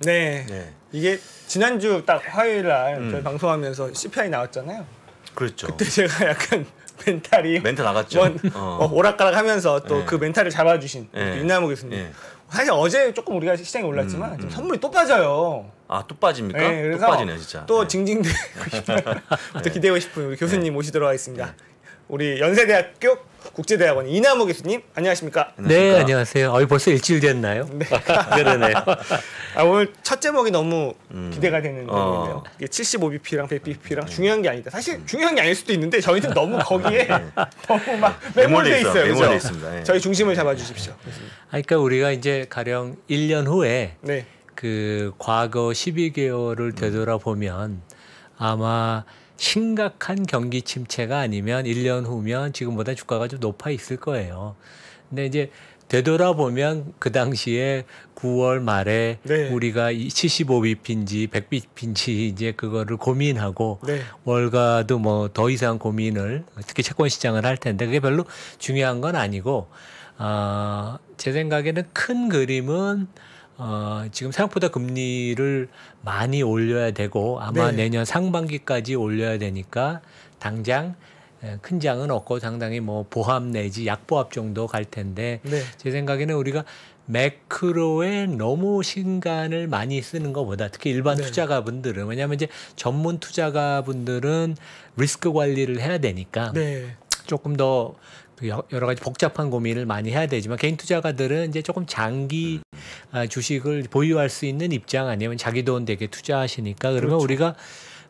네. 네. 이게 지난주 딱 화요일 날 저희 방송하면서 CPI 나왔잖아요. 그렇죠. 그때 제가 약간 멘탈 나갔죠. 오락가락하면서 또 그 네. 멘탈을 잡아주신 네. 이남우 교수님. 네. 사실 어제 조금 우리가 시장에 올랐지만 지금 선물이 또 빠져요. 아, 또 빠집니까? 네, 또 그래서 빠지네 진짜. 또 네. 징징대고 싶은 또 기대고 싶은 우리 교수님 모시도록 하겠습니다. 우리 연세대학교 국제대학원 이남우 교수님 안녕하십니까? 네, 안녕하세요. 벌써 일주일 됐나요? 네. 그러네요. 오늘 첫 제목이 너무 기대가 되는 제목이네요. 이게 75bp랑 100bp랑 중요한 게 아니다. 사실 중요한 게 아닐 수도 있는데 저희는 너무 거기에 너무 막 매몰돼 있어요. 매몰돼 그죠? 있습니다. 네. 저희 중심을 잡아주십시오. 그러니까 우리가 이제 가령 1년 후에 네. 그 과거 12개월을 되돌아보면 아마 심각한 경기 침체가 아니면 1년 후면 지금보다 주가가 좀 높아 있을 거예요. 근데 이제 되돌아보면 그 당시에 9월 말에 네. 우리가 75bp인지 100bp인지 이제 그거를 고민하고 네. 월가도 뭐 더 이상 고민을 특히 채권 시장을 할 텐데 그게 별로 중요한 건 아니고 제 생각에는 큰 그림은 지금 생각보다 금리를 많이 올려야 되고 아마 네. 내년 상반기까지 올려야 되니까 당장 큰 장은 없고 상당히 뭐 보합 내지 약보합 정도 갈 텐데 네. 제 생각에는 우리가 매크로에 너무 시간을 많이 쓰는 것보다 특히 일반 네. 투자가분들은 왜냐하면 이제 전문 투자가분들은 리스크 관리를 해야 되니까 네. 조금 더 여러 가지 복잡한 고민을 많이 해야 되지만 개인 투자가들은 이제 조금 장기 주식을 보유할 수 있는 입장 아니면 자기 돈 되게 투자하시니까 그러면 그렇죠. 우리가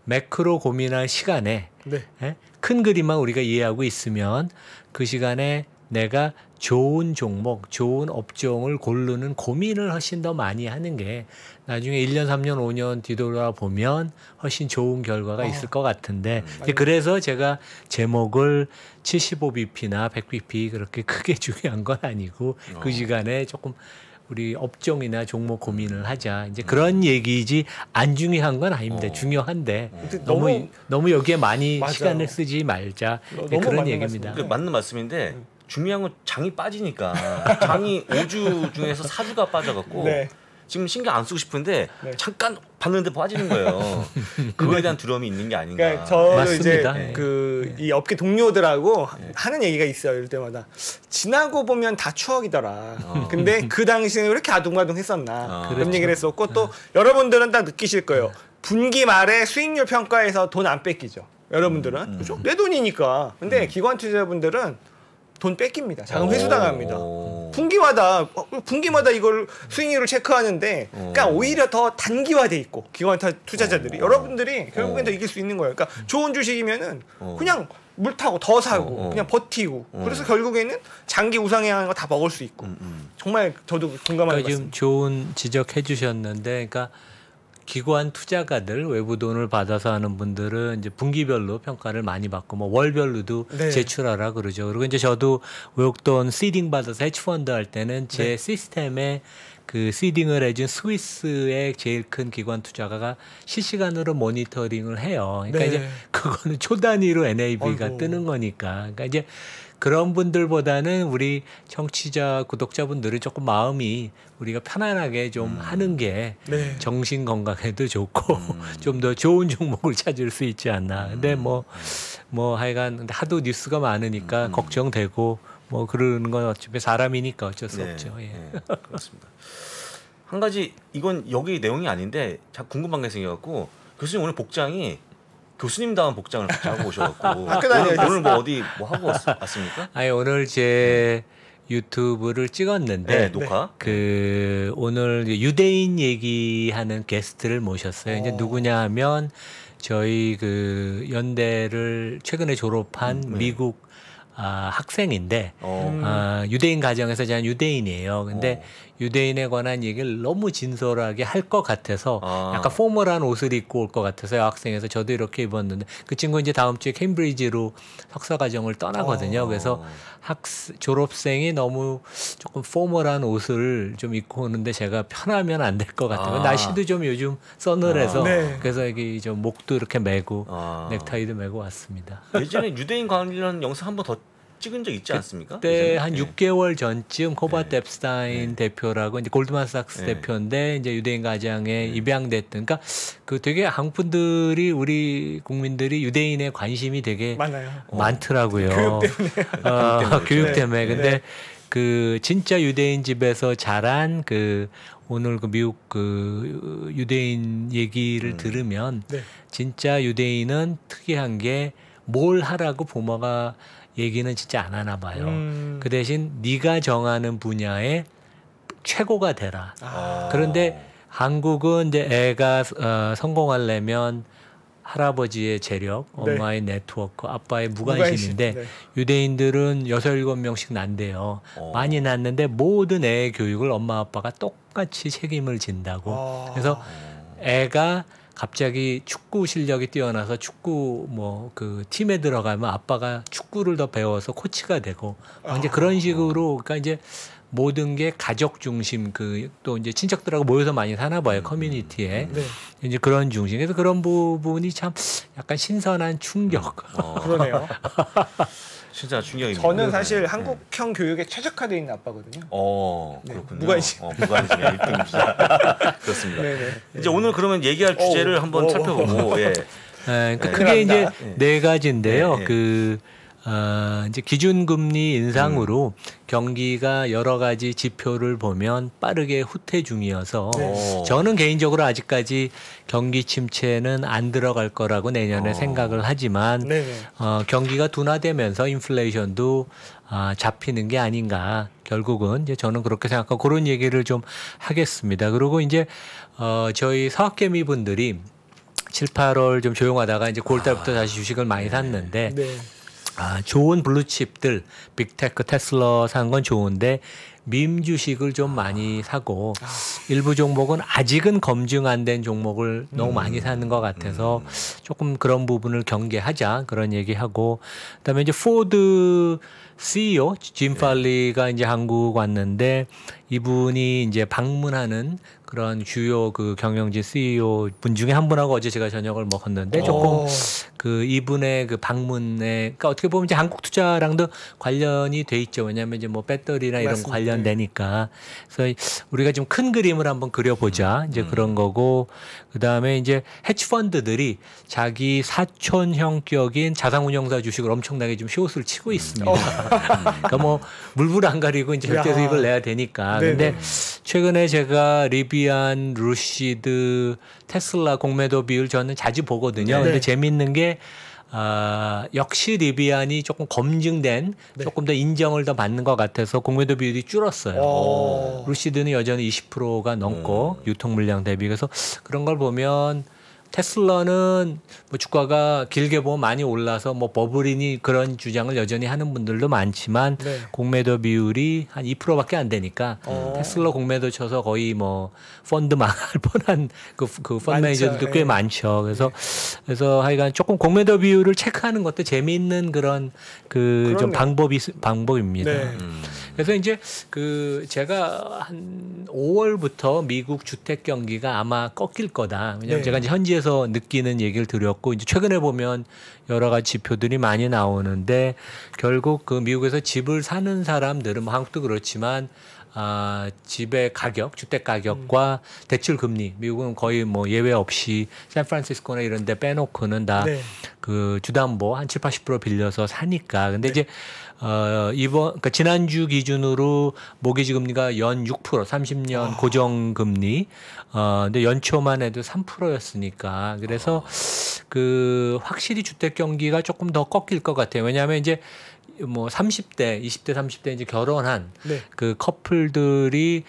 매크로 고민할 시간에 네. 큰 그림만 우리가 이해하고 있으면 그 시간에 내가 좋은 종목, 좋은 업종을 고르는 고민을 훨씬 더 많이 하는 게 나중에 1년, 3년, 5년 뒤돌아보면 훨씬 좋은 결과가 있을 것 같은데 그래서 제가 제목을 75bp나 100bp 그렇게 크게 중요한 건 아니고 그 시간에 조금 우리 업종이나 종목 고민을 하자. 이제 그런 얘기지 안 중요한 건 아닙니다. 중요한데 너무 여기에 많이 맞아요. 시간을 쓰지 말자. 너무 그런 맞는 얘기입니다. 맞는 말씀인데 중요한 건 장이 빠지니까 장이 5주 중에서 4주가 빠져갖고 네. 지금 신경 안 쓰고 싶은데 네. 잠깐 봤는데 빠지는 거예요. 그거에 대한 두려움이 있는 게 아닌가. 그러니까 저도 맞습니다. 이제 이 업계 동료들하고 하는 얘기가 있어요. 이럴 때마다 지나고 보면 다 추억이더라. 근데 그 당시에는 왜 이렇게 아둥바둥했었나 그런 얘기를 했었고 또 여러분들은 딱 느끼실 거예요. 분기 말에 수익률 평가에서 돈 안 뺏기죠. 여러분들은 그죠? 내 돈이니까. 근데 기관 투자자분들은 돈 뺏깁니다. 자금 회수 당합니다. 분기마다 이걸 수익률을 체크하는데, 그러니까 오히려 더 단기화돼 있고 기관 투자자들이 여러분들이 결국엔 더 이길 수 있는 거예요. 그러니까 좋은 주식이면은 그냥 물 타고 더 사고 그냥 버티고 그래서 결국에는 장기 우상향하는 거 다 먹을 수 있고 정말 저도 공감하는 것 그러니까 지금 같습니다. 좋은 지적해 주셨는데, 그러니까 기관 투자가들 외부 돈을 받아서 하는 분들은 이제 분기별로 평가를 많이 받고 뭐 월별로도 네. 제출하라 그러죠. 그리고 이제 저도 외국돈 시딩 받아서 헤지펀드 할 때는 제 시스템에 그 시딩을 해준 스위스의 제일 큰 기관 투자가가 실시간으로 모니터링을 해요. 그러니까 네. 이제 그거는 초 단위로 NAV가 아이고. 뜨는 거니까. 그러니까 이제 그런 분들보다는 우리 청취자 구독자분들은 조금 마음이 우리가 편안하게 좀 하는 게 네. 정신 건강에도 좋고 좀 더 좋은 종목을 찾을 수 있지 않나. 근데 뭐 하여간 근데 하도 뉴스가 많으니까 걱정되고 뭐 그러는 건 어차피 사람이니까 어쩔 수 없죠. 예. 네, 그렇습니다. 한 가지 이건 여기 내용이 아닌데 자꾸 궁금한 게 생겨갖고 교수님 오늘 복장이 교수님다운 복장을 같이 하고 오셔갖고 학교 다녀야 오늘 뭐 어디 뭐 하고 왔습니까? 아니 오늘 제 유튜브를 찍었는데 네, 녹화. 그 오늘 유대인 얘기하는 게스트를 모셨어요. 이제 누구냐 하면 저희 그 연대를 최근에 졸업한 미국 학생인데 유대인 가정에서 자란 유대인이에요. 근데 유대인에 관한 얘기를 너무 진솔하게 할 것 같아서 약간 포멀한 옷을 입고 올 것 같아서 학생에서 저도 이렇게 입었는데 그 친구 이제 다음 주에 캠브리지로 석사 과정을 떠나거든요. 그래서 졸업생이 너무 조금 포멀한 옷을 좀 입고 오는데 제가 편하면 안 될 것 같아요. 날씨도 좀 요즘 서늘해서 네. 그래서 여기 좀 목도 이렇게 메고 넥타이도 메고 왔습니다. 예전에 유대인 관련 영상 한 번 더 찍은 적 있지 않습니까? 그때 한 예. 6개월 전쯤 코바트 앱스타인 대표라고 이제 골드만삭스 대표인데 이제 유대인 가장에 입양됐던. 그러니까 그 되게 한국 분들이 우리 국민들이 유대인에 관심이 되게 많아요. 많더라고요. 교육 때문에. 교육 때문에. 근데 그 진짜 유대인 집에서 자란 그 오늘 그 미국 그 유대인 얘기를 들으면 진짜 유대인은 특이한 게 뭘 하라고 부모가 얘기는 진짜 안 하나 봐요. 그 대신 네가 정하는 분야에 최고가 되라. 그런데 한국은 이제 애가 성공하려면 할아버지의 재력, 엄마의 네트워크, 아빠의 무관심인데 유대인들은 6, 7명씩 난대요. 많이 낳는데 모든 애의 교육을 엄마 아빠가 똑같이 책임을 진다고. 그래서 애가 갑자기 축구 실력이 뛰어나서 축구 뭐 그 팀에 들어가면 아빠가 축구를 더 배워서 코치가 되고 이제 그런 식으로 그러니까 이제 모든 게 가족 중심 그 또 이제 친척들하고 모여서 많이 사나 봐요 커뮤니티에 이제 그런 중심. 그래서 그런 부분이 참 약간 신선한 충격. 그러네요. 진짜 충격입니다. 저는 사실 한국형 교육에 최적화되어 있는 아빠거든요. 그렇군요. 무관심. 무관심의 1등입니다. 그렇습니다. 네네. 이제 오늘 그러면 얘기할 주제를 한번 살펴보고 그러니까 그게 이제 네 가지인데요. 이제 기준금리 인상으로 경기가 여러 가지 지표를 보면 빠르게 후퇴 중이어서 저는 개인적으로 아직까지 경기 침체는 안 들어갈 거라고 내년에 생각을 하지만 경기가 둔화되면서 인플레이션도 잡히는 게 아닌가. 결국은 이제 저는 그렇게 생각하고 그런 얘기를 좀 하겠습니다. 그리고 이제 저희 사학개미 분들이 7, 8월 좀 조용하다가 이제 9월 달부터 다시 주식을 많이 샀는데 좋은 블루칩들, 빅테크, 테슬라 사는 건 좋은데 밈 주식을 좀 많이 사고 일부 종목은 아직은 검증 안 된 종목을 너무 많이 사는 것 같아서 조금 그런 부분을 경계하자 그런 얘기하고 그다음에 이제 포드 CEO 짐 팔리가 이제 한국 왔는데 이분이 이제 방문하는 그런 주요 그 경영진 CEO 분 중에 한 분하고 어제 제가 저녁을 먹었는데 조금 그 이분의 그 방문에 그러니까 어떻게 보면 이제 한국 투자랑도 관련이 돼 있죠. 왜냐하면 이제 뭐 배터리나 이런 거 관련되니까. 그래서 우리가 좀 큰 그림을 한번 그려보자. 이제 그런 거고 그다음에 이제 헤지 펀드들이 자기 사촌 형격인 자산운용사 주식을 엄청나게 좀 숏을 치고 있습니다. 그러니까 뭐 물불 안 가리고 이제 절대 수익을 내야 되니까. 근데 최근에 제가 리비안, 루시드, 테슬라 공매도 비율 저는 자주 보거든요. 근데 재밌는 게 역시 리비안이 조금 검증된 조금 더 인정을 더 받는 것 같아서 공매도 비율이 줄었어요. 루시드는 여전히 20%가 넘고 유통 물량 대비. 그래서 그런 걸 보면 테슬라는 뭐 주가가 길게 보면 많이 올라서 뭐 버블이니 그런 주장을 여전히 하는 분들도 많지만 공매도 비율이 한 2%밖에 안 되니까 테슬라 공매도 쳐서 거의 뭐 펀드 망할 뻔한 그 펀드 매니저들도 꽤 많죠. 그래서 하여간 조금 공매도 비율을 체크하는 것도 재미있는 그런 그 좀 방법입니다. 그래서 이제 그 제가 한 5월부터 미국 주택 경기가 아마 꺾일 거다. 왜냐하면 제가 이제 현지에서 느끼는 얘기를 드렸고 이제 최근에 보면 여러 가지 지표들이 많이 나오는데 결국 그 미국에서 집을 사는 사람들은 뭐 한국도 그렇지만 집의 가격, 주택 가격과 대출 금리, 미국은 거의 뭐 예외 없이 샌프란시스코나 이런 데 빼놓고는 다 그 주담보 한 7, 80% 빌려서 사니까. 근데 이제 그러니까 지난주 기준으로 모기지 금리가 연 6%, 30년 고정 금리. 근데 연초만 해도 3%였으니까. 그래서 그 확실히 주택 경기가 조금 더 꺾일 것 같아요. 왜냐하면 이제 뭐 30대, 20대, 30대 이제 결혼한 그 커플들이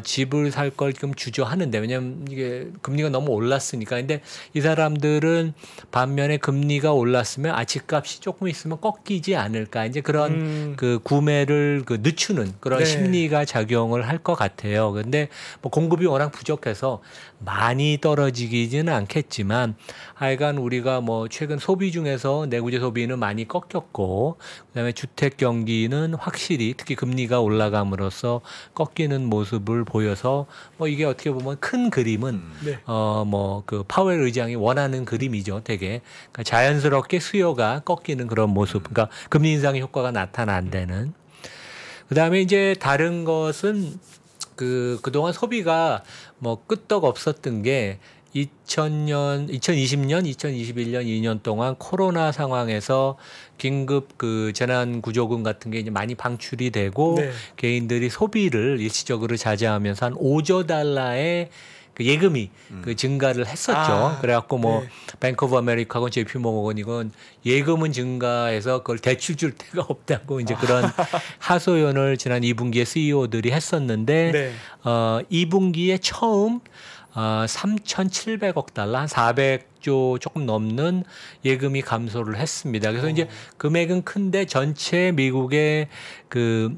집을 살 걸 좀 주저하는데 왜냐면 이게 금리가 너무 올랐으니까. 근데 이 사람들은 반면에 금리가 올랐으면 집값이 조금 있으면 꺾이지 않을까. 이제 그런 그 구매를 그 늦추는 그런 심리가 작용을 할 것 같아요. 근데 뭐 공급이 워낙 부족해서 많이 떨어지기는 않겠지만 하여간 우리가 뭐 최근 소비 중에서 내구재 소비는 많이 꺾였고 그다음에 그다음에 주택 경기는 확실히 특히 금리가 올라감으로써 꺾이는 모습을 보여서 뭐 이게 어떻게 보면 큰 그림은 네. 뭐 그 파웰 의장이 원하는 그림이죠, 되게. 그러니까 자연스럽게 수요가 꺾이는 그런 모습. 그러니까 금리 인상의 효과가 나타난다는. 그다음에 이제 다른 것은 그동안 소비가 뭐 끄떡 없었던 게 2020년, 2021년 2년 동안 코로나 상황에서 긴급 그 재난 구조금 같은 게 이제 많이 방출이 되고 네. 개인들이 소비를 일시적으로 자제하면서 한 5조 달러의 그 예금이 그 증가를 했었죠. 그래갖고 뭐 네. 뱅크 오브 아메리카하고 JP 모건 이건 예금은 증가해서 그걸 대출 줄 데가 없다고 이제 그런 하소연을 지난 2분기에 CEO들이 했었는데 네. 2분기에 처음 3,700억 달러, 한 400조 조금 넘는 예금이 감소를 했습니다. 그래서 이제 금액은 큰데 전체 미국의 그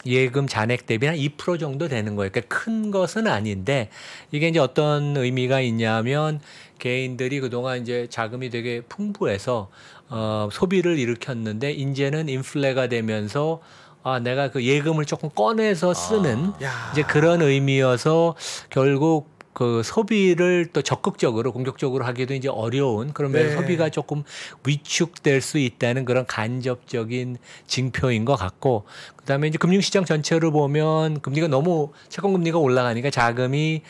예금 잔액 대비 한 2% 정도 되는 거예요. 그러니까 큰 것은 아닌데 이게 이제 어떤 의미가 있냐면 개인들이 그동안 이제 자금이 되게 풍부해서 소비를 일으켰는데 이제는 인플레가 되면서 내가 그 예금을 조금 꺼내서 쓰는 이제 그런 의미여서 결국 그 소비를 또 적극적으로 공격적으로 하기도 이제 어려운 그러면 네. 소비가 조금 위축될 수 있다는 그런 간접적인 징표인 것 같고 그다음에 이제 금융시장 전체를 보면 금리가 너무 채권 금리가 올라가니까 자금이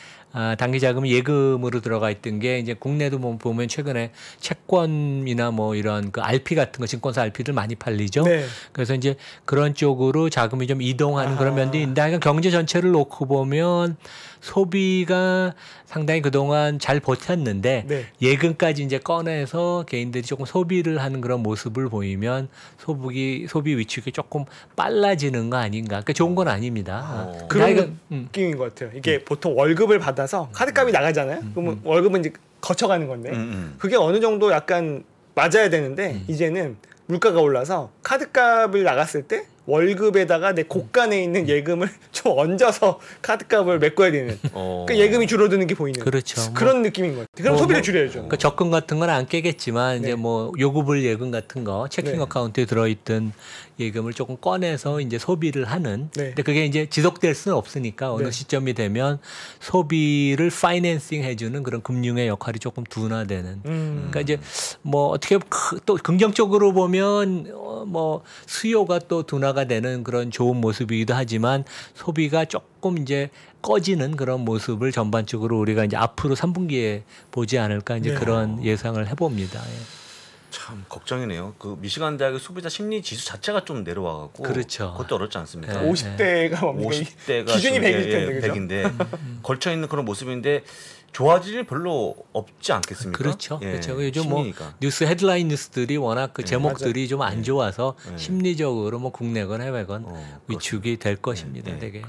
단기 자금이 예금으로 들어가 있던 게 이제 국내도 보면 최근에 채권이나 뭐 이런 그 RP 같은 거 증권사 RP들 많이 팔리죠. 네. 그래서 이제 그런 쪽으로 자금이 좀 이동하는 그런 면도 있는데 하여간 경제 전체를 놓고 보면 소비가 상당히 그동안 잘 버텼는데 네. 예금까지 이제 꺼내서 개인들이 조금 소비를 하는 그런 모습을 보이면 소비 위축이 조금 빨라지는 거 아닌가. 그러니까 좋은 건 아닙니다. 그런 느낌인 것 같아요. 이게 보통 월급을 받아서 카드값이 나가잖아요. 그러면 월급은 이제 거쳐가는 건데 그게 어느 정도 약간 맞아야 되는데 이제는 물가가 올라서 카드값을 나갔을 때 월급에다가 내 곳간에 있는 예금을 좀 얹어서 카드값을 메꿔야 되는 그 예금이 줄어드는 게 보이는 그렇죠. 그런 느낌인 것 같아요. 그럼 소비를 줄여야죠. 그러니까 적금 같은 건 안 깨겠지만 네. 이제 뭐 요구불 예금 같은 거 체킹 네. 어카운트에 들어있던 예금을 조금 꺼내서 이제 소비를 하는. 네. 근데 그게 이제 지속될 수는 없으니까 어느 네. 시점이 되면 소비를 파이낸싱 해주는 그런 금융의 역할이 조금 둔화되는. 그러니까 이제 뭐 어떻게 또 긍정적으로 보면 뭐 수요가 또 둔화가 되는 그런 좋은 모습이기도 하지만 소비가 조금 이제 꺼지는 그런 모습을 전반적으로 우리가 이제 앞으로 3분기에 보지 않을까 이제 네. 그런 예상을 해봅니다. 예. 참 걱정이네요. 그 미시간 대학의 소비자 심리 지수 자체가 좀 내려와갖고 그렇죠. 그것도 어렵지 않습니까? 네. 50대가 뭡니까? 50대가 기준이 100일 텐데 그죠? 100인데 걸쳐 있는 그런 모습인데 좋아질 일 별로 없지 않겠습니까? 그렇죠. 예, 그렇죠. 요즘 심리니까. 뭐 뉴스 헤드라인 뉴스들이 워낙 그 제목들이 좀 안 좋아서 네. 심리적으로 뭐 국내건 해외건 위축이 될 것입니다. 네. 되게.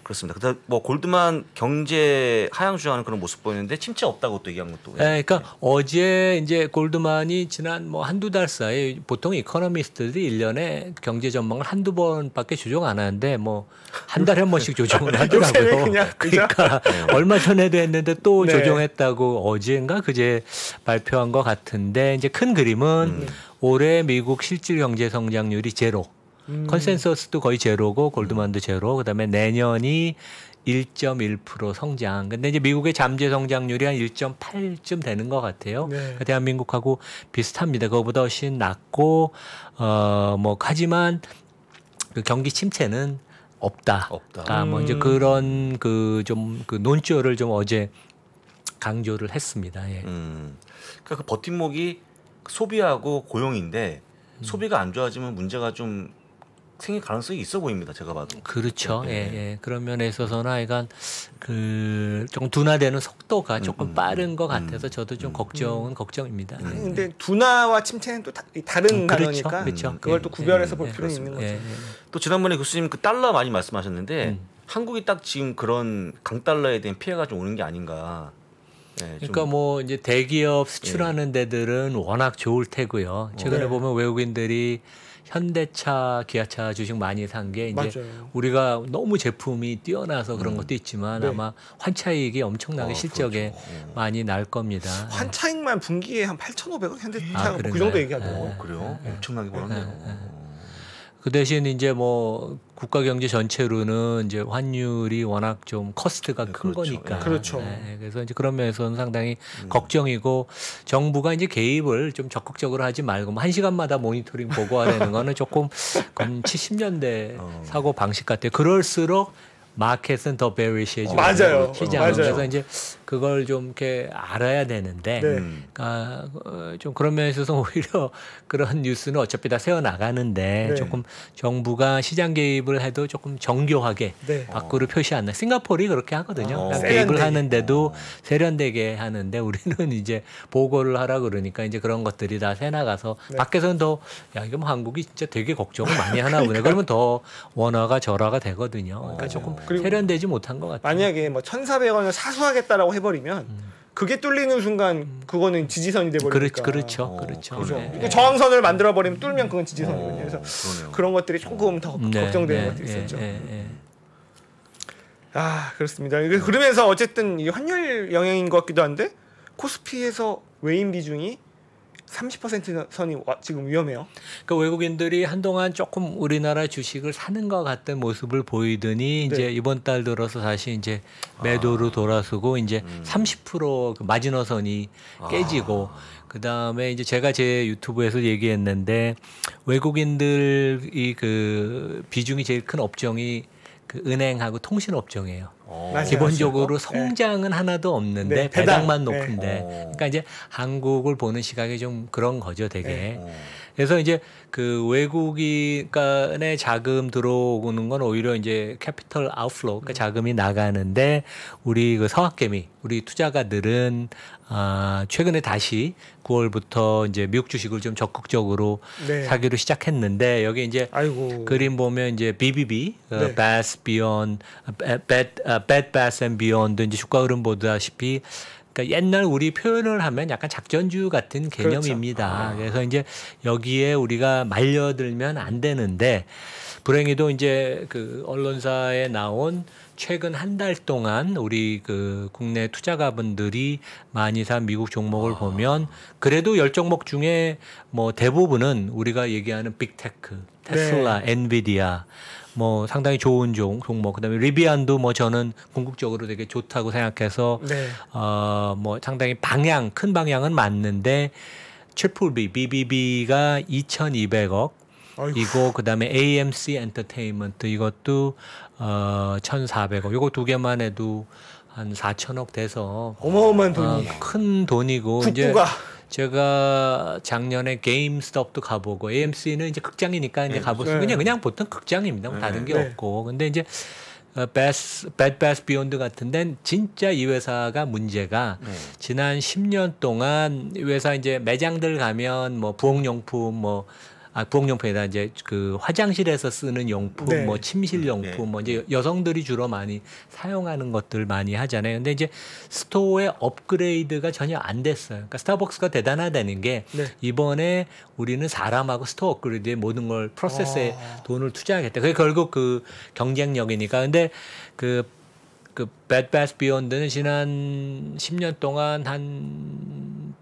그렇습니다. 그다음 뭐 골드만 경제 하향 주하는 그런 모습 보이는데 침체 없다고 또 얘기한 것도. 네, 그러니까 어제 이제 골드만이 지난 뭐 한두 달 사이에 보통 이코노미스트들이 1년에 경제 전망을 한두 번밖에 조정 안 하는데 뭐 한 달에 한 번씩 조정을 하더라고요. 그냥, 그죠? 그러니까 얼마 전에도 했는데 또 네. 조정했다고 어제인가 그제 발표한 것 같은데 이제 큰 그림은 올해 미국 실질 경제 성장률이 제로. 컨센서스도 거의 제로고 골드만도 제로. 그다음에 내년이 1.1% 성장. 근데 이제 미국의 잠재 성장률이 한 1.8쯤 되는 것 같아요. 네. 그러니까 대한민국하고 비슷합니다. 그거보다 훨씬 낮고 뭐 하지만 그 경기 침체는 없다. 뭐 이제 그런 그 좀 그 논조를 좀 어제 강조를 했습니다. 예. 그러니까 그 버팀목이 소비하고 고용인데 소비가 안 좋아지면 문제가 좀 생길 가능성이 있어 보입니다. 제가 봐도. 그렇죠. 예. 그런 면에 있어서는 하여간 그 조금 둔화되는 속도가 조금 빠른 것 같아서 저도 좀 걱정입니다. 근데 둔화와 침체는 또 다른 그렇죠. 단어니까 그렇죠. 그걸 또 구별해서 예, 볼 예, 필요는 있는 거죠. 예. 또 지난번에 교수님 그 달러 많이 말씀하셨는데 한국이 딱 지금 그런 강달러에 대한 피해가 좀 오는 게 아닌가. 네, 그러니까 뭐 이제 대기업 수출하는 네. 데들은 워낙 좋을 테고요. 최근에 네. 보면 외국인들이 현대차, 기아차 주식 많이 산 게 이제 맞아요. 우리가 너무 제품이 뛰어나서 그런 것도 있지만 네. 아마 환차익이 엄청나게 실적에 그렇죠. 많이 날 겁니다. 환차익만 분기에 한 8,500원 현대차가 뭐 그 그런가요? 정도 얘기하더라고요. 그래요? 엄청나게 벌었네요. 그 대신 이제 뭐 국가 경제 전체로는 이제 환율이 워낙 좀 커스트가 네, 큰 그렇죠. 거니까. 그렇죠. 네, 그래서 이제 그런 면에서는 상당히 걱정이고 정부가 이제 개입을 좀 적극적으로 하지 말고 뭐 1시간마다 모니터링 보고하라는 거는 조금 그건 70년대 사고 방식 같아요. 그럴수록 마켓은 더 베리시해지고 맞아요. 시장은. 맞아요. 그래서 이제 그걸 좀 이렇게 알아야 되는데 네. 좀 그런 면에서 오히려 그런 뉴스는 어차피 다 새어 나가는데 네. 조금 정부가 시장 개입을 해도 조금 정교하게 네. 밖으로 표시 안 나. 싱가포르이 그렇게 하거든요. 그러니까 세련되게. 개입을 하는데도 세련되게 하는데 우리는 이제 보고를 하라 그러니까 이제 그런 것들이 다 새 나가서 네. 밖에서는 더 야 이거 뭐 한국이 진짜 되게 걱정을 많이 하나 보네. 그러면 더 원화가 절하가 되거든요. 그러니까 조금 그리고 세련되지 못한 것 같아요. 만약에 뭐 1,400원을 사수하겠다라고 해버리면 그게 뚫리는 순간 그거는 지지선이 돼버리니까. 그렇죠. 그죠. 네. 이게 저항선을 만들어 버리면 뚫으면 그건 지지선이거든요. 그래서 그러네요. 그런 것들이 조금 더 걱정되는 것들이 있었죠. 네. 아 그렇습니다. 그러면서 어쨌든 이 환율 영향인 것 같기도 한데 코스피에서 외인 비중이 30% 선이 지금 위험해요. 그러니까 외국인들이 한동안 조금 우리나라 주식을 사는 것 같은 모습을 보이더니 이제 네. 이번 달 들어서 다시 이제 매도로 돌아서고 이제 30% 그 마지노선이 깨지고 그 다음에 이제 제가 제 유튜브에서 얘기했는데 외국인들이 그 비중이 제일 큰 업종이 그 은행하고 통신 업종이에요. 맞아요. 기본적으로 네. 성장은 하나도 없는데 네, 배당만 배당. 높은데 네. 그러니까 이제 한국을 보는 시각이 좀 그런 거죠 되게. 네. 그래서 이제 그 외국이 간의 자금 들어오는 건 오히려 이제 캐피털 아웃플로우, 그러니까 자금이 나가는데 우리 그 서학개미, 우리 투자가들은 최근에 다시 9월부터 이제 미국 주식을 좀 적극적으로 네. 사기로 시작했는데 여기 이제 아이고. 그림 보면 이제 BBB, 네. Bass Beyond, Bed Bath and Beyond 이제 주가 흐름 보다시피 그러니까 옛날 우리 표현을 하면 약간 작전주 같은 개념입니다. 그래서 이제 여기에 우리가 말려들면 안 되는데 불행히도 이제 그 언론사에 나온 최근 한 달 동안 우리 그 국내 투자가분들이 많이 산 미국 종목을 보면 그래도 10종목 중에 뭐 대부분은 우리가 얘기하는 빅테크, 테슬라, 엔비디아 뭐 상당히 좋은 종목 그다음에 리비안도 뭐 저는 궁극적으로 되게 좋다고 생각해서 네. 뭐 상당히 큰 방향은 맞는데 트리플 B, BBB가 2,200억 아이고. 이고 그다음에 AMC 엔터테인먼트 이것도 1,400억. 요거 두 개만 해도 한 4천억 돼서 어마어마한 돈이. 큰 돈이고 이제 국부가. 제가 작년에 게임스톱도 가보고 AMC는 이제 극장이니까 이제 가보고 네. 그냥 보통 극장입니다. 뭐 다른 게 네. 없고. 근데 이제 Bed Bath Beyond 같은 데는 진짜 이 회사가 문제가 지난 10년 동안 이 회사 이제 매장들 가면 뭐 부엌용품 부엌용품에다 이제 그 화장실에서 쓰는 용품, 네. 뭐 침실 용품, 네. 뭐 이제 여성들이 주로 많이 사용하는 것들 많이 하잖아요. 근데 이제 스토어의 업그레이드가 전혀 안 됐어요. 그러니까 스타벅스가 대단하다는 게 네. 이번에 우리는 사람하고 스토어 업그레이드에 모든 걸 프로세스에 돈을 투자하겠다. 그게 결국 그 경쟁력이니까. 근데 그 Bed Bath Beyond는 지난 10년 동안 한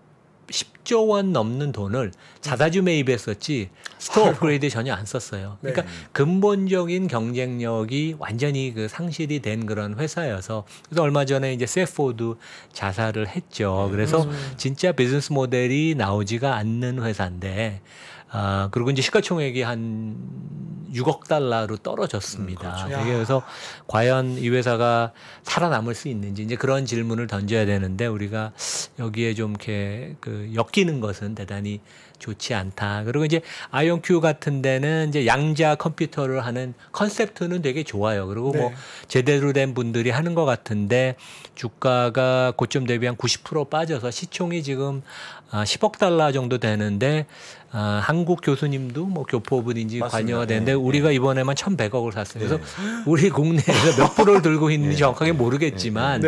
10조 원 넘는 돈을 자사주 매입했었지 스토어 업그레이드 전혀 안 썼어요. 네. 그러니까 근본적인 경쟁력이 완전히 그 상실이 된 그런 회사여서 그래서 얼마 전에 이제 CFO도 자살을 했죠. 그래서 진짜 비즈니스 모델이 나오지가 않는 회사인데 그리고 이제 시가총액이 한 6억 달러로 떨어졌습니다. 그렇죠. 그래서 과연 이 회사가 살아남을 수 있는지 이제 그런 질문을 던져야 되는데 우리가 여기에 좀 이렇게 그 엮이는 것은 대단히 좋지 않다. 그리고 이제 아이온큐 같은 데는 이제 양자 컴퓨터를 하는 컨셉트는 되게 좋아요. 그리고 네. 뭐 제대로 된 분들이 하는 것 같은데 주가가 고점 대비 한 90% 빠져서 시총이 지금 10억 달러 정도 되는데 한국 교수님도 뭐 교포분인지 맞습니다. 관여가 되는데 우리가 이번에만 1,100억을 샀어요. 그래서 우리 국내에서 몇 프로를 들고 있는지 정확하게 모르겠지만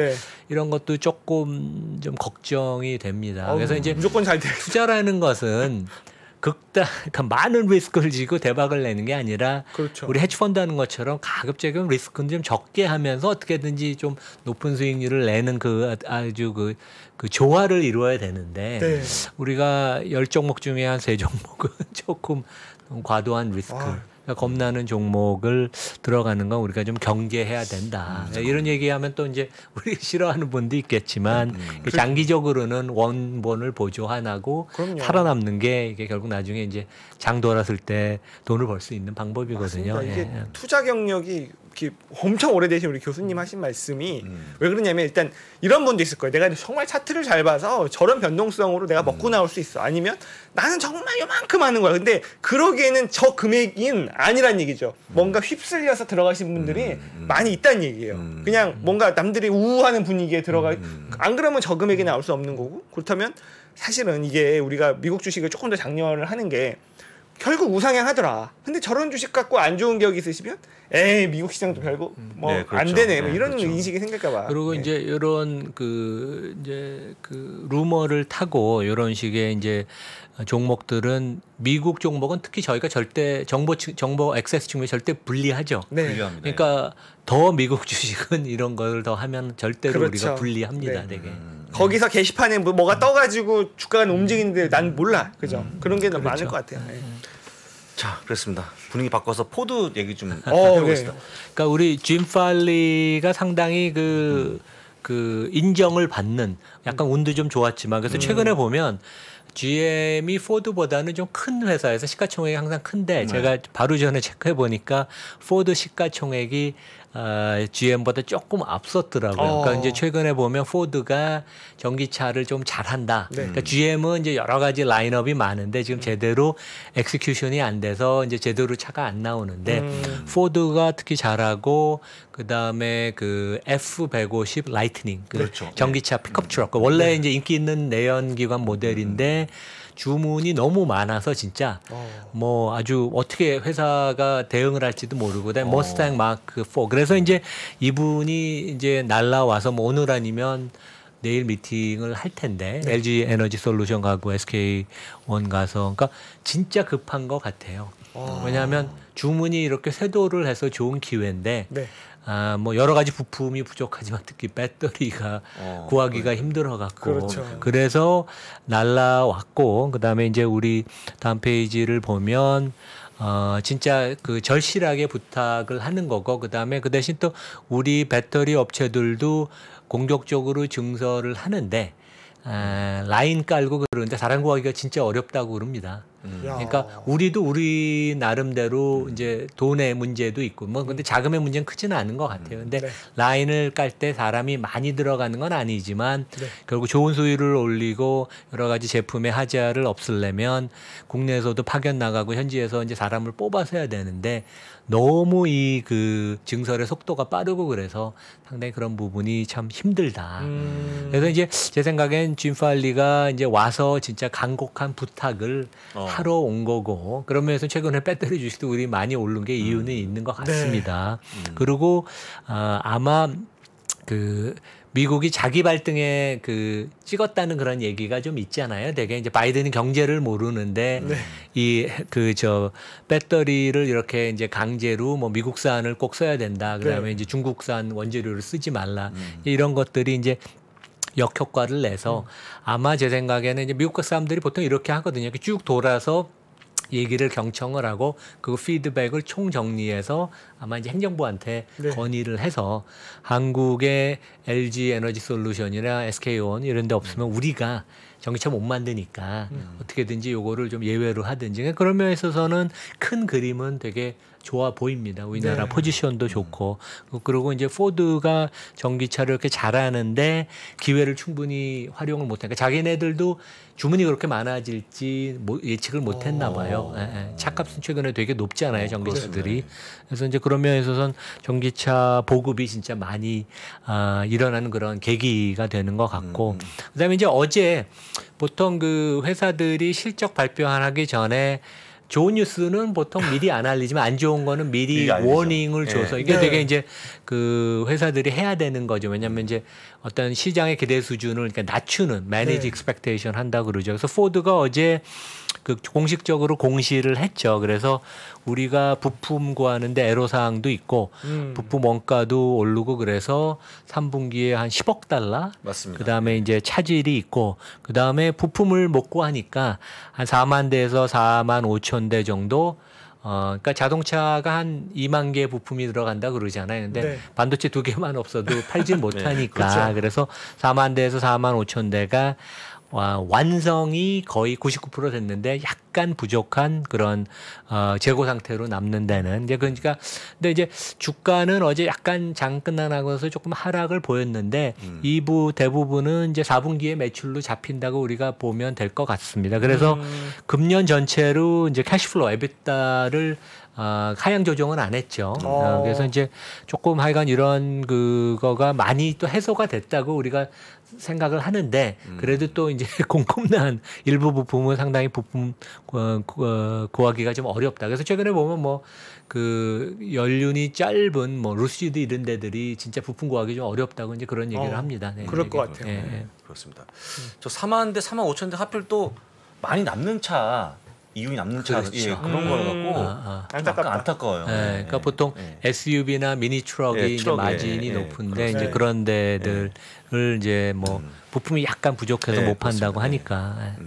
이런 것도 조금 좀 걱정이 됩니다. 그래서 이제 무조건 잘 돼. 투자라는 것은 그러니까 많은 리스크를 지고 대박을 내는 게 아니라 그렇죠. 우리 헤지펀드 하는 것처럼 가급적이면 리스크는 좀 적게 하면서 어떻게든지 좀 높은 수익률을 내는 그 아주 그 조화를 이루어야 되는데 우리가 10종목 중에 한 3종목은 조금 과도한 리스크 그러니까 겁나는 종목을 들어가는 건 우리가 좀 경계해야 된다. 이런 얘기하면 또 이제 우리 싫어하는 분도 있겠지만 장기적으로는 원본을 보조하고 살아남는 게 이게 결국 나중에 이제 장 돌았을 때 돈을 벌 수 있는 방법이거든요. 이게 투자 경력이 이렇게 엄청 오래되신 우리 교수님 하신 말씀이 왜 그러냐면 일단 이런 분도 있을 거예요. 내가 정말 차트를 잘 봐서 저런 변동성으로 내가 먹고 나올 수 있어. 아니면 나는 정말 요만큼 하는 거야. 근데 그러기에는 저 금액인 아니란 얘기죠. 뭔가 휩쓸려서 들어가신 분들이 많이 있다는 얘기예요. 그냥 뭔가 남들이 우우하는 분위기에 들어가 안 그러면 저 금액이 나올 수 없는 거고 그렇다면 사실은 이게 우리가 미국 주식을 조금 더 장려를 하는 게 결국 우상향하더라. 근데 저런 주식 갖고 안 좋은 기억이 있으시면 에이 미국 시장도 결국 뭐 안 되네. 뭐 이런 인식이 생길까 봐. 그리고 이제 이런 루머를 타고 이런 식의 이제 종목들은 미국 종목은 특히 저희가 절대 정보 액세스 측면에 절대 불리하죠. 불리합니다. 그러니까 더 미국 주식은 이런 걸 더 하면 절대로 우리가 불리합니다. 되게. 거기서 게시판에 뭐가 떠가지고 주가가 움직이는데 난 몰라. 그죠? 그런 게 많을 것 같아요. 자, 그렇습니다. 분위기 바꿔서 포드 얘기 좀 해보겠습니다. 그러니까 우리 짐 팔리가 상당히 그 인정을 받는 약간 운도 좀 좋았지만 그래서 최근에 보면 GM이 포드보다는 좀 큰 회사에서 시가총액이 항상 큰데 제가 바로 전에 체크해 보니까 포드 시가총액이 GM보다 조금 앞섰더라고요. 그러니까 이제 최근에 보면 포드가 전기차를 좀 잘한다. 그러니까 GM은 이제 여러 가지 라인업이 많은데 지금 제대로 엑스큐션이 안 돼서 이제 제대로 차가 안 나오는데 포드가 특히 잘하고 그 다음에 그 F150 라이트닝 전기차 픽업 트럭 원래 이제 인기 있는 내연기관 모델인데. 주문이 너무 많아서 진짜 뭐 아주 어떻게 회사가 대응을 할지도 모르고 그다음에 머스탱 마크 4 그래서 이제 이분이 이제 날라와서 뭐 오늘 아니면 내일 미팅을 할 텐데 LG 에너지 솔루션 가고 SK1 가서 그러니까 진짜 급한 것 같아요. 왜냐하면 주문이 이렇게 쇄도를 해서 좋은 기회인데 뭐 여러 가지 부품이 부족하지만 특히 배터리가 구하기가 힘들어갖고 그래서 날라왔고 그다음에 이제 우리 다음 페이지를 보면 진짜 그 절실하게 부탁을 하는 거고 그다음에 그 대신 또 우리 배터리 업체들도 공격적으로 증설을 하는데 라인 깔고 그러는데 사람 구하기가 진짜 어렵다고 그럽니다. 그러니까 우리도 우리 나름대로 이제 돈의 문제도 있고 뭐 근데 자금의 문제는 크지는 않은 것 같아요. 근데 라인을 깔 때 사람이 많이 들어가는 건 아니지만 결국 좋은 수율을 올리고 여러 가지 제품의 하자를 없애려면 국내에서도 파견 나가고 현지에서 이제 사람을 뽑아서 해야 되는데 너무 이 그 증설의 속도가 빠르고 그래서 상당히 그런 부분이 참 힘들다. 그래서 이제 제 생각엔 짐 팔리가 이제 와서 진짜 간곡한 부탁을 하러 온 거고 그러면서 최근에 배터리 주식도 우리 많이 오른 게 이유는 있는 것 같습니다. 그리고 아마 그 미국이 자기 발등에 그 찍었다는 그런 얘기가 좀 있잖아요. 되게 이제 바이든이 경제를 모르는데 이 그 저 배터리를 이렇게 이제 강제로 뭐 미국산을 꼭 써야 된다. 그다음에 이제 중국산 원재료를 쓰지 말라. 이런 것들이 이제 역효과를 내서 아마 제 생각에는 이제 미국 사람들이 보통 이렇게 하거든요. 이렇게 쭉 돌아서 얘기를 경청을 하고 그 피드백을 총정리해서 아마 이제 행정부한테 건의를 해서 한국의 LG 에너지 솔루션이나 SK1 이런 데 없으면 우리가 전기차 못 만드니까 어떻게든지 요거를 좀 예외로 하든지 그런 면에 있어서는 큰 그림은 되게 좋아 보입니다. 우리나라 포지션도 좋고 그리고 이제 포드가 전기차를 이렇게 잘하는데 기회를 충분히 활용을 못하니까 자기네들도 주문이 그렇게 많아질지 예측을 못했나 봐요. 차값은 최근에 되게 높잖아요, 전기차들이. 그래서 이제 그런 면에 있어서는 전기차 보급이 진짜 많이 일어나는 그런 계기가 되는 것 같고, 그다음에 이제 어제 보통 그 회사들이 실적 발표하기 전에 좋은 뉴스는 보통 미리 안 알리지만 안 좋은 거는 미리 미리 알리죠. 워닝을 줘서 예. 이게 네. 되게 이제 그 회사들이 해야 되는 거죠. 왜냐하면 이제 어떤 시장의 기대 수준을 그러니까 낮추는 manage 네. expectation 한다 그러죠. 그래서 포드가 어제 그 공식적으로 공시를 했죠. 그래서 우리가 부품 구하는데 애로사항도 있고 부품 원가도 오르고 그래서 3분기에 한 10억 달러 맞습니다. 그다음에 이제 차질이 있고 그다음에 부품을 못 구하니까 한 4만 대에서 4만 5천 대 정도 그러니까 자동차가 한 2만 개 부품이 들어간다 그러잖아요. 근데 네. 반도체 2개만 없어도 팔지 못하니까 그렇죠. 그래서 4만 대에서 4만 5천 대가 완성이 거의 99% 됐는데 약간 부족한 그런 재고 상태로 남는 데는 이제 그러니까 근데 이제 주가는 어제 약간 장 끝나고 조금 하락을 보였는데 이부 대부분은 이제 4분기에 매출로 잡힌다고 우리가 보면 될 것 같습니다. 그래서 금년 전체로 이제 캐시플로우 에비타를 하향 조정은 안 했죠. 그래서 이제 조금 하여간 이런 그거가 많이 또 해소가 됐다고 우리가 생각을 하는데 그래도 또 이제 꼼꼼한 일부 부품은 상당히 부품 구하기가 좀 어렵다. 그래서 최근에 보면 뭐 그 연륜이 짧은 뭐 루시드 이런 데들이 진짜 부품 구하기 좀 어렵다고 이제 그런 얘기를 합니다. 네, 그럴 것 같아요. 예, 예. 그렇습니다. 저 4만 대, 4만 5천 대 하필 또 많이 남는 차, 이윤이 남는 차 그렇죠. 예, 그런 거 갖고 안타깝다. 안타까워요. 네, 그러니까 보통 SUV나 미니 트럭이 예, 이제 트럭에, 마진이 예, 높은데 그렇죠. 이제 그런 데들을 이제 뭐 부품이 약간 부족해서 예, 못 판다고 그렇습니다. 하니까. 예.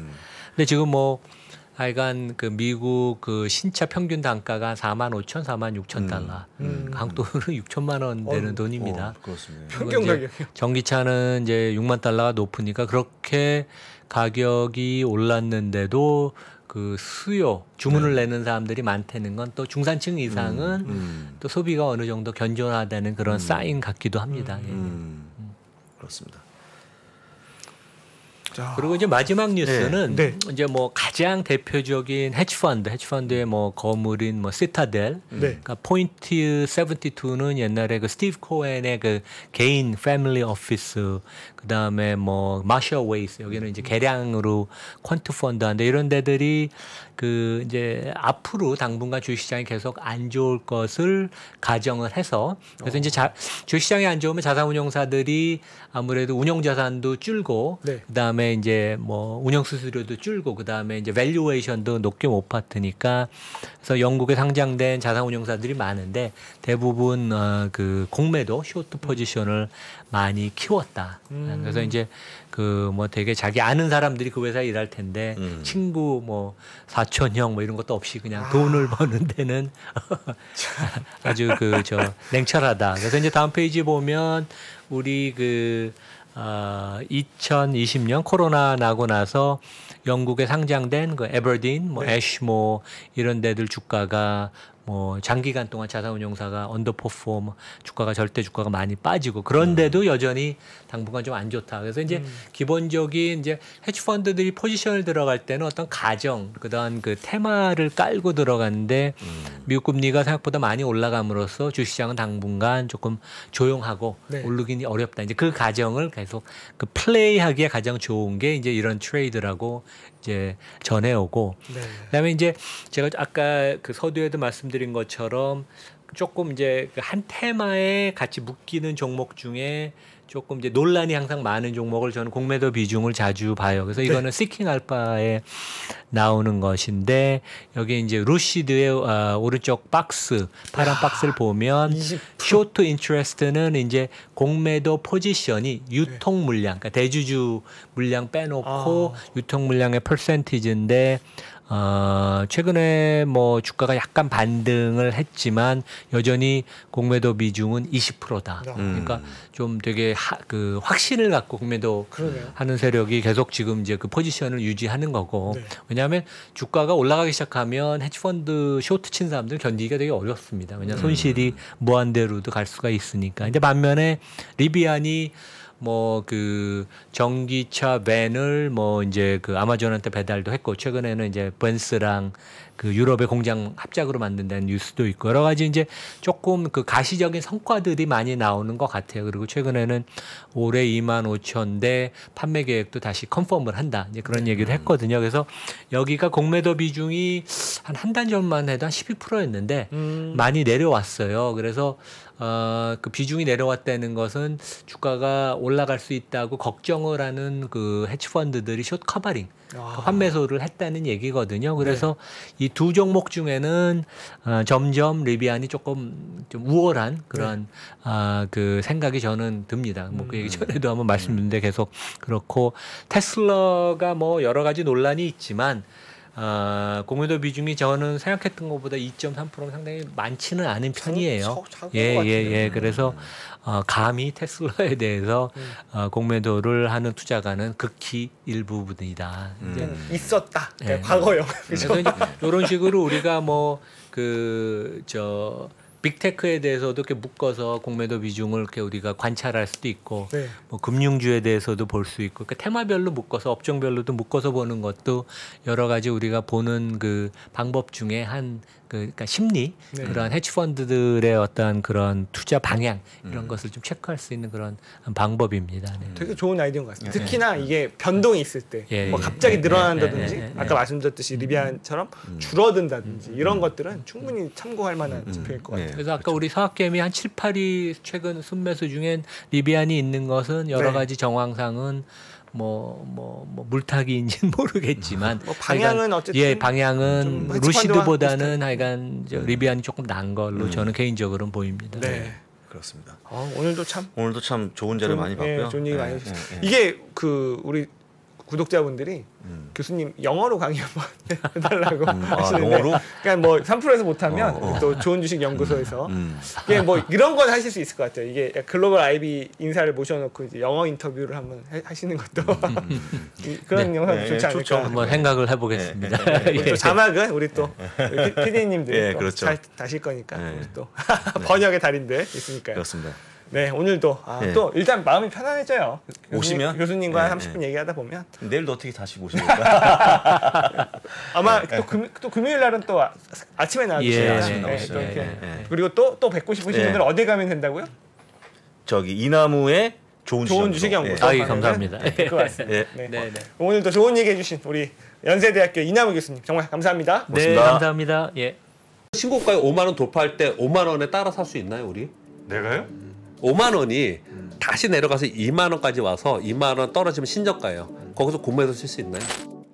근데 지금 뭐 하여간 그 미국 그 신차 평균 단가가 4만 5천, 4만 6천 달러. 한국 돈으로 6천만 원 되는 돈입니다. 그렇습니다. 평균 이제 가격이요. 전기차는 이제 6만 달러가 높으니까 그렇게 가격이 올랐는데도 그 수요 주문을 내는 사람들이 많다는 건 또 중산층 이상은 또 소비가 어느 정도 견존하다는 그런 사인 같기도 합니다. 예. 그렇습니다. 자, 그리고 이제 마지막 뉴스는 네. 이제 뭐 가장 대표적인 헤지펀드의 뭐 거물인 뭐 시타델, 네. 그러니까 포인트 72는 옛날에 그 스티브 코엔의 그 개인 패밀리 오피스, 그 다음에 뭐 마셜 웨이스 여기는 이제 개량으로 퀀트 펀드인데 이런 데들이 그 이제 앞으로 당분간 주식시장이 계속 안 좋을 것을 가정을 해서 그래서 이제 주식시장이 안 좋으면 자산운용사들이 아무래도 운용자산도 줄고 네. 그다음에 이제 뭐 운영수수료도 줄고 그다음에 이제 밸류에이션도 높게 못 받으니까 그래서 영국에 상장된 자산운용사들이 많은데 대부분 그 공매도 쇼트 포지션을 많이 키웠다. 그래서 이제 그 뭐 되게 자기 아는 사람들이 그 회사에 일할 텐데 친구 뭐 사촌형 뭐 이런 것도 없이 그냥 돈을 버는 데는 아주 그 저 냉철하다. 그래서 이제 다음 페이지 보면 우리 그 2020년 코로나 나고 나서 영국에 상장된 그 에버딘, 뭐 애쉬모 이런 데들 주가가 뭐 장기간 동안 자산운용사가 언더퍼폼 주가가 절대 주가가 많이 빠지고 그런데도 여전히 당분간 좀 안 좋다. 그래서 이제 기본적인 이제 헤지펀드들이 포지션을 들어갈 때는 어떤 가정 그다음 그 테마를 깔고 들어가는데 미국 금리가 생각보다 많이 올라감으로써 주시장은 당분간 조금 조용하고 네. 오르기는 어렵다. 이제 그 가정을 계속 그 플레이하기에 가장 좋은 게 이제 이런 트레이드라고 이제 전해오고 네. 그다음에 이제 제가 아까 그 서두에도 말씀드린 것처럼 조금 이제 그 한 테마에 같이 묶이는 종목 중에 조금 이제 논란이 항상 많은 종목을 저는 공매도 비중을 자주 봐요. 그래서 이거는 시킹 알파에 나오는 것인데 여기 이제 루시드의 오른쪽 박스 파란 박스를 보면 20%. 쇼트 인트레스트는 이제 공매도 포지션이 유통 물량, 그러니까 대주주 물량 빼놓고 유통 물량의 퍼센티지인데 최근에 뭐 주가가 약간 반등을 했지만 여전히 공매도 비중은 20%다. 그러니까 좀 되게 그 확신을 갖고 공매도 그러네요. 하는 세력이 계속 지금 이제 그 포지션을 유지하는 거고. 네. 왜냐하면 주가가 올라가기 시작하면 헤지펀드 쇼트 친 사람들 견디기가 되게 어렵습니다. 왜냐하면 손실이 무한대로도 갈 수가 있으니까. 이제 반면에 리비안이 뭐 그 전기차 밴을 뭐 이제 그 아마존한테 배달도 했고 최근에는 이제 벤츠랑 그 유럽의 공장 합작으로 만든다는 뉴스도 있고 여러 가지 이제 조금 그 가시적인 성과들이 많이 나오는 것 같아요. 그리고 최근에는 올해 25,000대 판매 계획도 다시 컨펌을 한다. 이제 그런 얘기를 했거든요. 그래서 여기가 공매도 비중이 한 달 전만 해도 한 12%였는데 많이 내려왔어요. 그래서 그 비중이 내려왔다는 것은 주가가 올라갈 수 있다고 걱정을 하는 그 헤지펀드들이 숏 커버링 그 환매소를 했다는 얘기거든요. 그래서 이 두 종목 중에는 점점 리비안이 조금 좀 우월한 그런 그 생각이 저는 듭니다. 뭐 그 얘기 전에도 한번 말씀드렸는데 계속 그렇고 테슬라가 뭐 여러 가지 논란이 있지만 공매도 비중이 저는 생각했던 것보다 2.3%는 상당히 많지는 않은 편이에요. 예. 그래서 감히 테슬라에 대해서 공매도를 하는 투자가는 극히 일부분이다. 이제 있었다. 과거형. 그래서 이제 이런 식으로 우리가 뭐 빅테크에 대해서도 이렇게 묶어서 공매도 비중을 이렇게 우리가 관찰할 수도 있고, 뭐 금융주에 대해서도 볼 수 있고, 그러니까 테마별로 묶어서 업종별로도 묶어서 보는 것도 여러 가지 우리가 보는 그 방법 중에 그러니까 심리 그런 헤지펀드들의 어떤 그런 투자 방향 이런 것을 좀 체크할 수 있는 그런 방법입니다. 네. 되게 좋은 아이디어인 것 같습니다. 특히나 이게 변동이 있을 때, 뭐 갑자기 늘어난다든지, 아까 말씀드렸듯이 리비안처럼 줄어든다든지 이런 것들은 충분히 참고할 만한 지표일 것 같아요. 그래서 아까 우리 서학개미 한 7, 8위 최근 순매수 중엔 리비안이 있는 것은 여러 가지 정황상은 뭐 물타기인지는 모르겠지만 뭐 방향은 어쨌든 방향은 루시드보다는 하여간 리비안이 조금 나은 걸로 저는 개인적으로는 보입니다. 네. 그렇습니다. 오늘도 참 좋은 자료 많이 봤고요. 좋은 얘기 많이 해주셨어요. 이게 우리 구독자분들이 교수님 영어로 강의 한번 해달라고 하시는데, 영어로? 그러니까 뭐 3%에서 못하면 또 좋은 주식 연구소에서 이게 뭐 이런 건 하실 수 있을 것 같아요. 이게 글로벌 IB 인사를 모셔놓고 이제 영어 인터뷰를 한번 하시는 것도 그런 영상 좋지 않을까. 좋죠. 한번 생각을 해보겠습니다. 또 자막은 우리 또 PD님들이 그렇죠. 잘 다실 거니까 우리 또 번역의 달인들 있으니까요. 그렇습니다. 네, 오늘도 또 일단 마음이 편안해져요. 오시면 교수님과 30분 얘기하다 보면 내일도 어떻게 다시 모십니까? 아마 또 금요일 날은 또 아침에 나와주시니까 그리고 또 뵙고 싶으신 분들은 어디 가면 된다고요? 저기 이나무의 좋은 주식 연구소. 감사합니다. 그 맞습니다. 네. 오늘도 좋은 얘기 해주신 우리 연세대학교 이나무 교수님 정말 감사합니다. 네, 감사합니다. 예. 신고가에 5만 원 돌파할 때 5만 원에 따라 살 수 있나요, 우리? 내가요? 5만 원이 다시 내려가서 2만 원까지 와서 2만 원 떨어지면 신저가예요. 거기서 공매도 칠 수 있나요?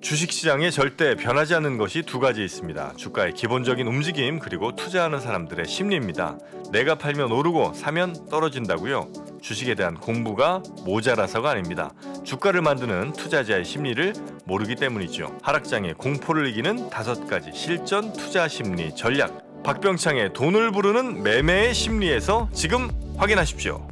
주식시장에 절대 변하지 않는 것이 두 가지 있습니다. 주가의 기본적인 움직임 그리고 투자하는 사람들의 심리입니다. 내가 팔면 오르고 사면 떨어진다고요? 주식에 대한 공부가 모자라서가 아닙니다. 주가를 만드는 투자자의 심리를 모르기 때문이죠. 하락장에 공포를 이기는 5가지 실전 투자 심리 전략. 박병창의 돈을 부르는 매매의 심리에서 지금 확인하십시오.